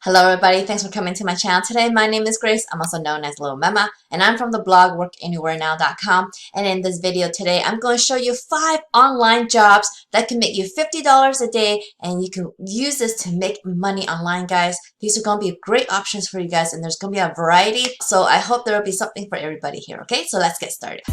Hello everybody, thanks for coming to my channel today. My name is Grace, I'm also known as Littlemama, and I'm from the blog workanywherenow.com. And in this video today, I'm going to show you 5 online jobs that can make you $50 a day, and you can use this to make money online, guys. These are going to be great options for you guys, and there's going to be a variety, so I hope there will be something for everybody here, okay? So let's get started.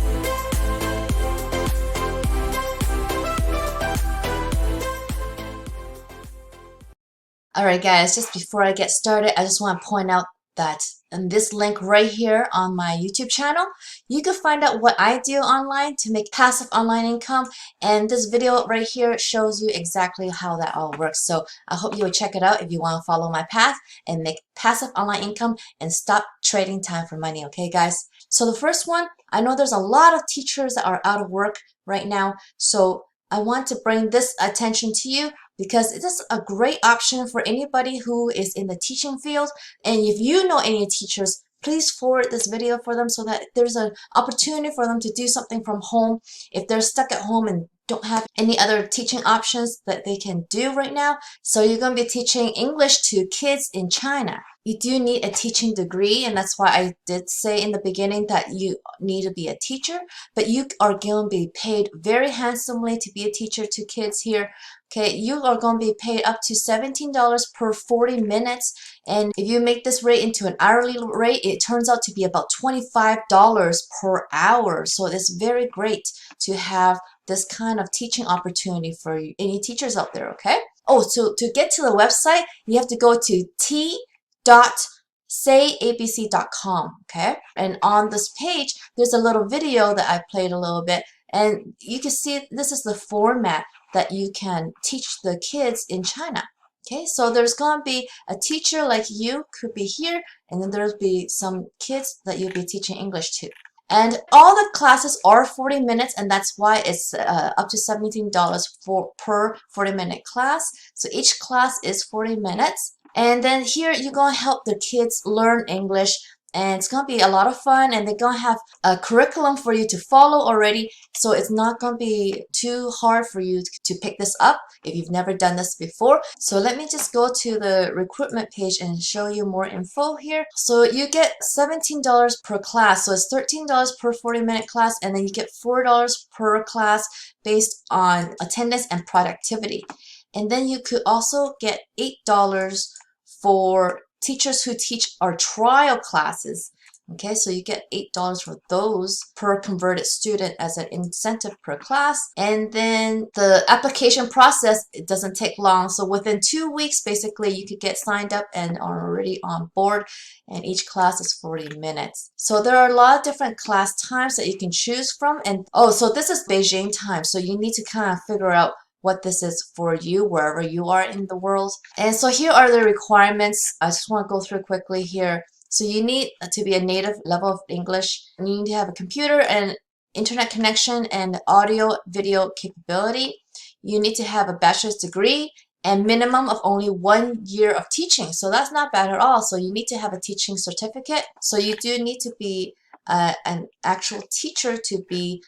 Alright guys, just before I get started, I just want to point out that in this link right here on my YouTube channel, you can find out what I do online to make passive online income, and this video right here shows you exactly how that all works. So I hope you will check it out if you want to follow my path and make passive online income and stop trading time for money, okay guys? So the first one, I know there's a lot of teachers that are out of work right now, so I want to bring this attention to you because it is a great option for anybody who is in the teaching field. And if you know any teachers, please forward this video for them so that there's an opportunity for them to do something from home if they're stuck at home and don't have any other teaching options that they can do right now. So you're going to be teaching English to kids in China. You do need a teaching degree, and that's why I did say in the beginning that you need to be a teacher, but you are going to be paid very handsomely to be a teacher to kids here. Okay, you are going to be paid up to $17 per 40 minutes, and if you make this rate into an hourly rate, it turns out to be about $25 per hour. So it's very great to have this kind of teaching opportunity for any teachers out there, okay? Oh, so to get to the website, you have to go to t.sayabc.com, okay? And on this page, there's a little video that I played a little bit, and you can see this is the format that you can teach the kids in China. Okay, so there's going to be a teacher like you could be here, and then there'll be some kids that you'll be teaching English to. And all the classes are 40 minutes, and that's why it's up to $17 per 40-minute class. So each class is 40 minutes. And then here you're going to help the kids learn English, and it's going to be a lot of fun, and they're going to have a curriculum for you to follow already, so it's not going to be too hard for you to pick this up if you've never done this before. So let me just go to the recruitment page and show you more info here. So you get $17 per class, so it's $13 per 40-minute class, and then you get $4 per class based on attendance and productivity. And then you could also get $8 for teachers who teach our trial classes. Okay, so you get $8 for those per converted student as an incentive per class. And then the application process, it doesn't take long. So within 2 weeks, basically, you could get signed up and are already on board. And each class is 40 minutes. So there are a lot of different class times that you can choose from. And oh, so this is Beijing time. So you need to kind of figure out what this is for you wherever you are in the world. And so here are the requirements. I just want to go through quickly here. So you need to be a native level of English, and you need to have a computer and internet connection and audio video capability. You need to have a bachelor's degree and minimum of only 1 year of teaching. So that's not bad at all. So you need to have a teaching certificate. So you do need to be an actual teacher to be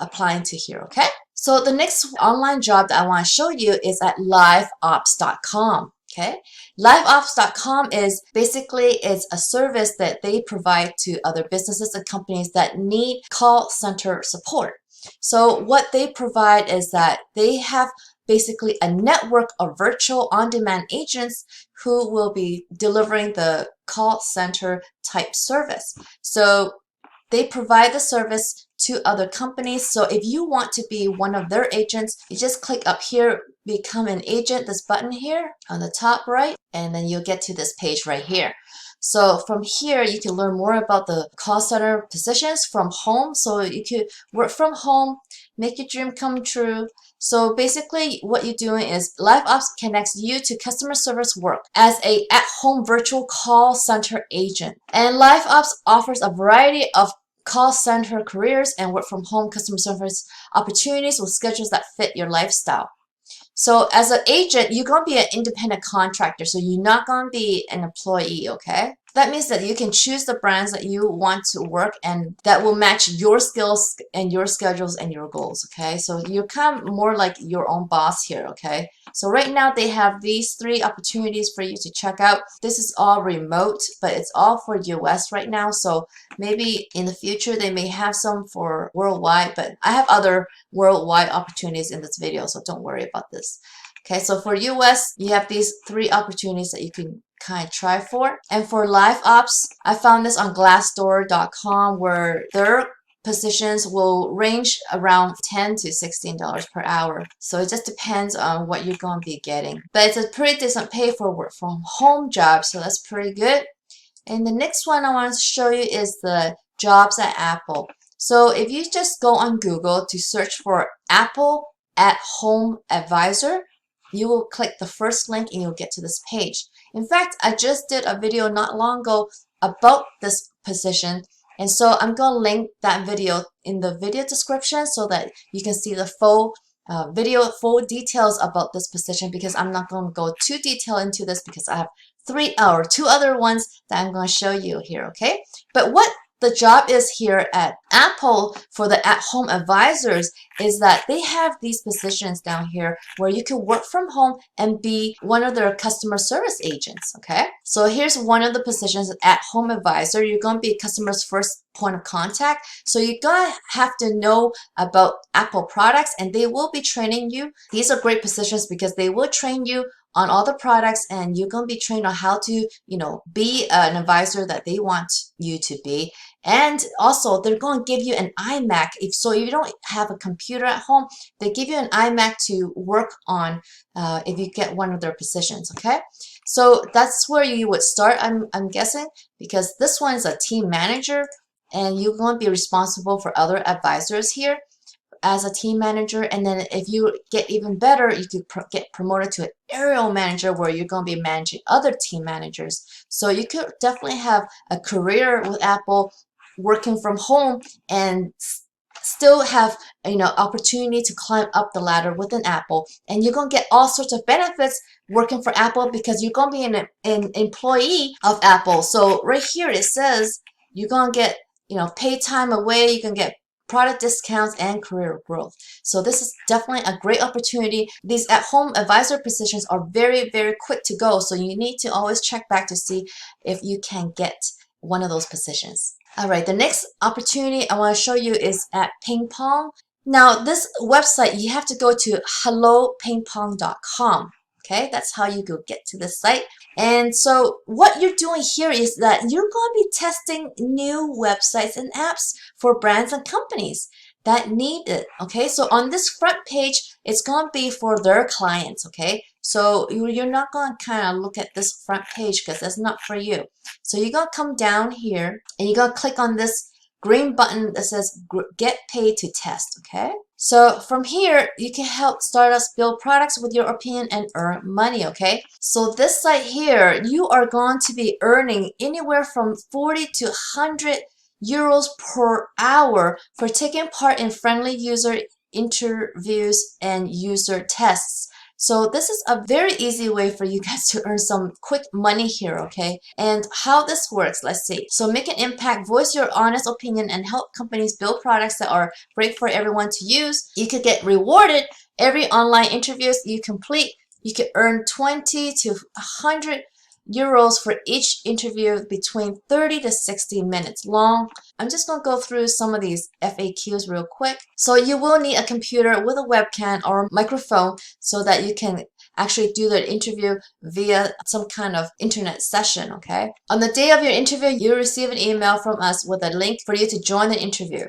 applying to here, okay? So the next online job that I want to show you is at liveops.com. Okay, liveops.com is basically it's a service that they provide to other businesses and companies that need call center support. So what they provide is that they have basically a network of virtual on-demand agents who will be delivering the call center type service. So they provide the service to other companies. So if you want to be one of their agents, you just click up here, become an agent, this button here on the top right, and then you'll get to this page right here. So from here, you can learn more about the call center positions from home. So you could work from home, make your dream come true. So basically what you're doing is LiveOps connects you to customer service work as a at-home virtual call center agent. And LiveOps offers a variety of call center careers and work from home customer service opportunities with schedules that fit your lifestyle. So as an agent, you're going to be an independent contractor, so you're not going to be an employee, okay? That means that you can choose the brands that you want to work and that will match your skills and your schedules and your goals, okay? So you become more like your own boss here, okay? So right now they have these 3 opportunities for you to check out. This is all remote, but it's all for US right now. So maybe in the future they may have some for worldwide, but I have other worldwide opportunities in this video, so don't worry about this. Okay, so for US, you have these 3 opportunities that you can kind of try for. And for live ops, I found this on glassdoor.com where their positions will range around $10 to $16 per hour. So it just depends on what you're going to be getting. But it's a pretty decent pay for work from home job, so that's pretty good. And the next one I want to show you is the jobs at Apple. So if you just go on Google to search for Apple at Home Advisor, you will click the first link and you'll get to this page. In fact, I just did a video not long ago about this position, and so I'm going to link that video in the video description so that you can see the full full details about this position, because I'm not going to go too detailed into this because I have 2 other ones that I'm going to show you here, okay? But what the job is here at Apple for the at-home advisors is that they have these positions down here where you can work from home and be one of their customer service agents, okay? So here's one of the positions, at-home advisor. You're going to be a customer's first point of contact. So you're going to have to know about Apple products, and they will be training you. These are great positions because they will train you on all the products, and you're going to be trained on how to, be an advisor that they want you to be. And also, they're going to give you an iMac. If you don't have a computer at home, they give you an iMac to work on if you get one of their positions, okay? So that's where you would start, I'm guessing, because this one is a team manager, and you're going to be responsible for other advisors here as a team manager. And then if you get even better, you could get promoted to an area manager where you're going to be managing other team managers. So you could definitely have a career with Apple working from home and still have opportunity to climb up the ladder within Apple. And you're going to get all sorts of benefits working for Apple because you're going to be an employee of Apple. So right here it says you're going to get paid time away, you can get product discounts and career growth. So this is definitely a great opportunity. These at-home advisor positions are very, very quick to go. So you need to always check back to see if you can get one of those positions. All right, the next opportunity I want to show you is at Ping Pong. Now this website, you have to go to hellopingpong.com. Okay, that's how you go get to this site. And so what you're doing here is that you're going to be testing new websites and apps for brands and companies that need it. Okay, so on this front page, it's going to be for their clients. Okay, so you're not going to kind of look at this front page because that's not for you. So you're going to come down here and you're going to click on this green button that says get paid to test. Okay, so from here you can help startups build products with your opinion and earn money. Okay, so this site here, you are going to be earning anywhere from 40 to 100 euros per hour for taking part in friendly user interviews and user tests. So this is a very easy way for you guys to earn some quick money here, okay? And how this works, let's see. So make an impact, voice your honest opinion, and help companies build products that are great for everyone to use. You could get rewarded every online interviews you complete. You could earn 20 to 100 euros for each interview between 30 to 60 minutes long. I'm just going to go through some of these FAQs real quick. So you will need a computer with a webcam or microphone so that you can actually do the interview via some kind of internet session, okay? On the day of your interview, you'll receive an email from us with a link for you to join the interview.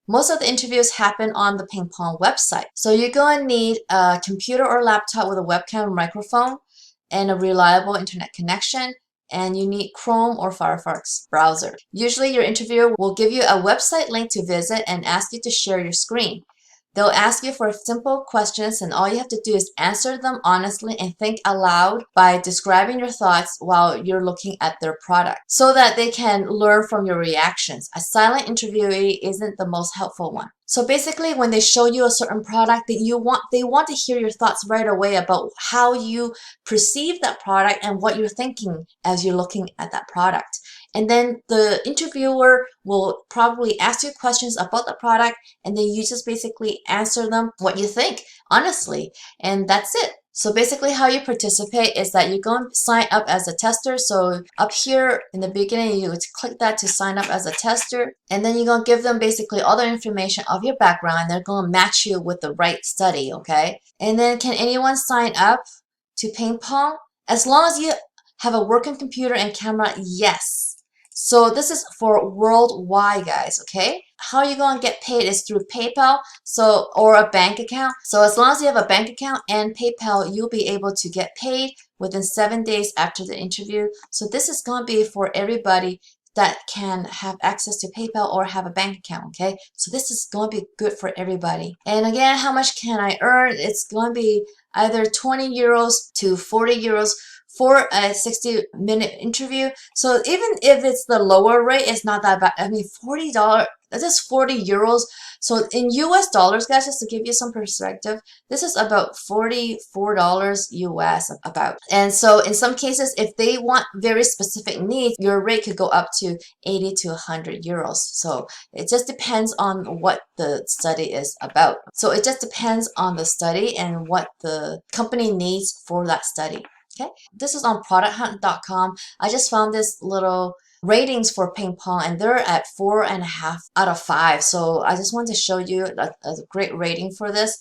Most of the interviews happen on the Ping Pong website. So you're going to need a computer or laptop with a webcam or microphone and a reliable internet connection, and you need Chrome or Firefox browser. Usually your interviewer will give you a website link to visit and ask you to share your screen. They'll ask you for simple questions, and all you have to do is answer them honestly and think aloud by describing your thoughts while you're looking at their product so that they can learn from your reactions. A silent interviewee isn't the most helpful one. So basically, when they show you a certain product that they want to hear your thoughts right away about how you perceive that product and what you're thinking as you're looking at that product. And then the interviewer will probably ask you questions about the product, and then you just basically answer them what you think, honestly. And that's it. So basically how you participate is that you're going to sign up as a tester. So up here in the beginning, you would click that to sign up as a tester. And then you're going to give them basically all the information of your background. And they're going to match you with the right study, okay? And then can anyone sign up to ping pong? As long as you have a working computer and camera, yes. So this is for worldwide, guys, okay? How you're going to get paid is through PayPal or a bank account. So as long as you have a bank account and PayPal, you'll be able to get paid within 7 days after the interview. So this is going to be for everybody that can have access to PayPal or have a bank account, okay? So this is going to be good for everybody. And again, how much can I earn? It's going to be either 20 euros to 40 euros for a 60-minute interview. So even if it's the lower rate, it's not that bad. I mean, $40, that is 40 euros. So in US dollars, guys, just to give you some perspective, this is about $44 US about. And so in some cases, if they want very specific needs, your rate could go up to 80 to 100 euros. So it just depends on what the study is about. So it just depends on the study and what the company needs for that study. Okay, this is on producthunt.com. I just found this little ratings for ping pong, and they're at 4.5 out of 5. So I just wanted to show you a great rating for this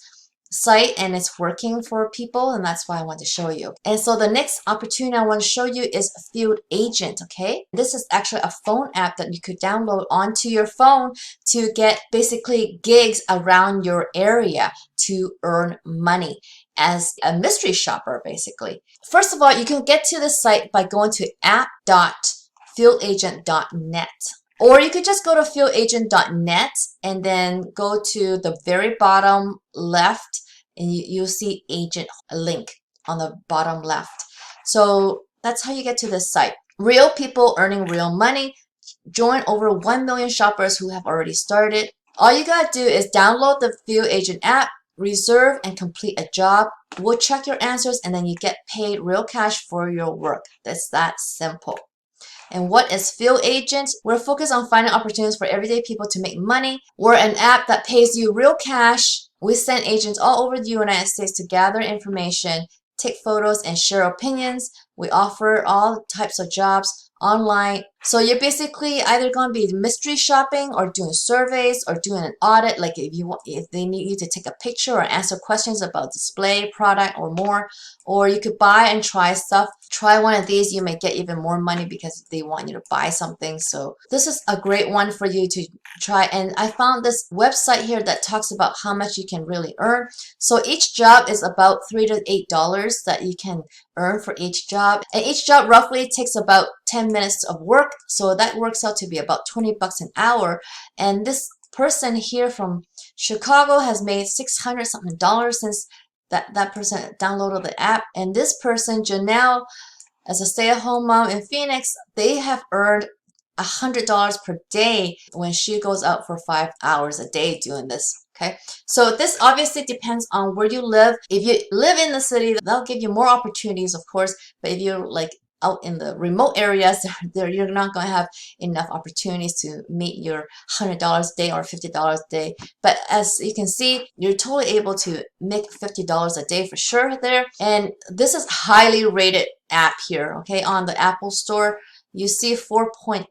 site, and it's working for people, and that's why I want to show you. And so the next opportunity I want to show you is Field Agent. Okay, this is actually a phone app that you could download onto your phone to get basically gigs around your area to earn money as a mystery shopper, basically. First of all, you can get to the site by going to app.fieldagent.net. Or you could just go to fieldagent.net and then go to the very bottom left, and you'll see agent link on the bottom left. So that's how you get to this site. Real people earning real money. Join over 1 million shoppers who have already started. All you gotta do is download the Field Agent app, reserve and complete a job. We'll check your answers, and then you get paid real cash for your work. It's that simple. And what is Field Agent? We're focused on finding opportunities for everyday people to make money. We're an app that pays you real cash. We send agents all over the United States to gather information, take photos, and share opinions. We offer all types of jobs online. So you're basically either going to be mystery shopping or doing surveys or doing an audit, like if they need you to take a picture or answer questions about display, product, or more. Or you could buy and try stuff. Try one of these, you may get even more money because they want you to buy something. So this is a great one for you to try. And I found this website here that talks about how much you can really earn. So each job is about $3 to $8 that you can earn for each job. And each job roughly takes about 10 minutes of work. So that works out to be about 20 bucks an hour. And this person here from Chicago has made $600 something since that person downloaded the app. And this person, Janelle, as a stay-at-home mom in Phoenix, they have earned $100 per day when she goes out for 5 hours a day doing this. Okay, so this obviously depends on where you live. If you live in the city, that'll give you more opportunities, of course. But if you're like out in the remote areas, you're not going to have enough opportunities to meet your $100 a day or $50 a day. But as you can see, you're totally able to make $50 a day for sure there. And this is highly rated app here, okay, on the Apple Store. You see 4.8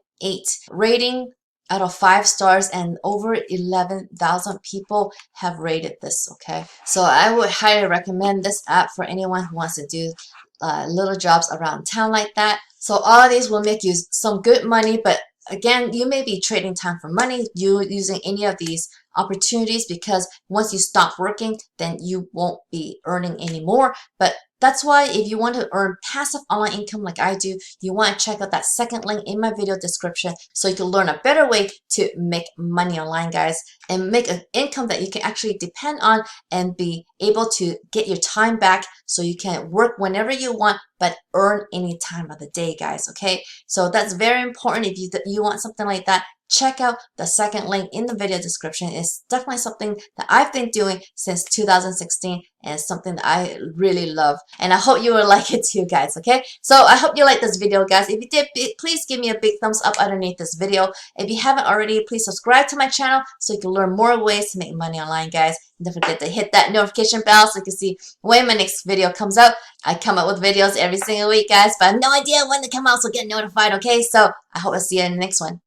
rating out of 5 stars, and over 11,000 people have rated this, okay? So I would highly recommend this app for anyone who wants to do little jobs around town like that. So all of these will make you some good money, but again, you may be trading time for money using any of these opportunities, because once you stop working, then you won't be earning anymore. But that's why if you want to earn passive online income like I do, you want to check out that second link in my video description so you can learn a better way to make money online, guys, and make an income that you can actually depend on and be able to get your time back so you can work whenever you want but earn any time of the day, guys, okay? So that's very important. If you want something like that, check out the second link in the video description. It's definitely something that I've been doing since 2016, and it's something that I really love, and I hope you will like it too, guys. Okay, so I hope you like this video, guys. If you did, please give me a big thumbs up underneath this video. If you haven't already, please subscribe to my channel so you can learn more ways to make money online, guys. And don't forget to hit that notification bell so you can see when my next video comes out. I come up with videos every single week, guys, but I have no idea when they come out, so get notified. Okay, so I hope I'll see you in the next one.